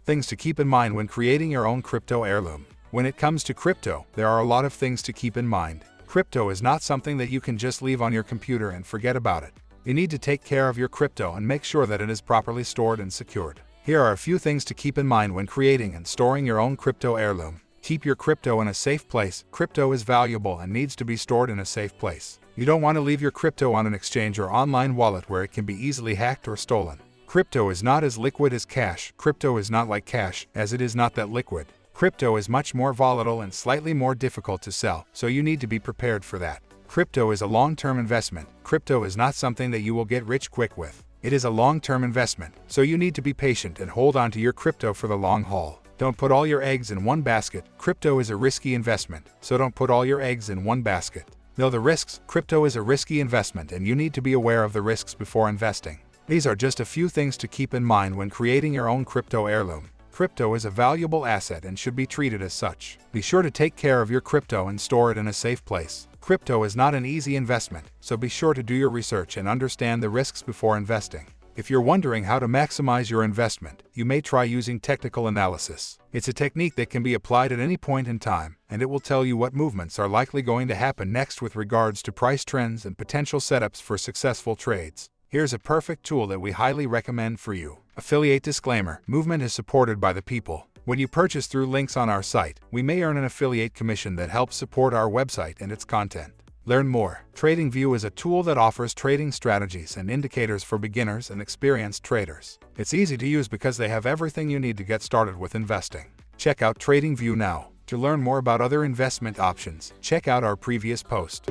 Things to keep in mind when creating your own crypto heirloom. When it comes to crypto, there are a lot of things to keep in mind. Crypto is not something that you can just leave on your computer and forget about it. You need to take care of your crypto and make sure that it is properly stored and secured. Here are a few things to keep in mind when creating and storing your own crypto heirloom. Keep your crypto in a safe place. Crypto is valuable and needs to be stored in a safe place. You don't want to leave your crypto on an exchange or online wallet where it can be easily hacked or stolen. Crypto is not as liquid as cash. Crypto is not like cash, as it is not that liquid. Crypto is much more volatile and slightly more difficult to sell, so you need to be prepared for that. Crypto is a long-term investment. Crypto is not something that you will get rich quick with. It is a long-term investment, so you need to be patient and hold on to your crypto for the long haul. Don't put all your eggs in one basket. Crypto is a risky investment, so don't put all your eggs in one basket. Know the risks. Crypto is a risky investment and you need to be aware of the risks before investing. These are just a few things to keep in mind when creating your own crypto heirloom. Crypto is a valuable asset and should be treated as such. Be sure to take care of your crypto and store it in a safe place. Crypto is not an easy investment, so be sure to do your research and understand the risks before investing. If you're wondering how to maximize your investment, you may try using technical analysis. It's a technique that can be applied at any point in time, and it will tell you what movements are likely going to happen next with regards to price trends and potential setups for successful trades. Here's a perfect tool that we highly recommend for you. Affiliate disclaimer: Moovmynt is supported by the people. When you purchase through links on our site, we may earn an affiliate commission that helps support our website and its content. Learn more. TradingView is a tool that offers trading strategies and indicators for beginners and experienced traders. It's easy to use because they have everything you need to get started with investing. Check out TradingView now. To learn more about other investment options, check out our previous post.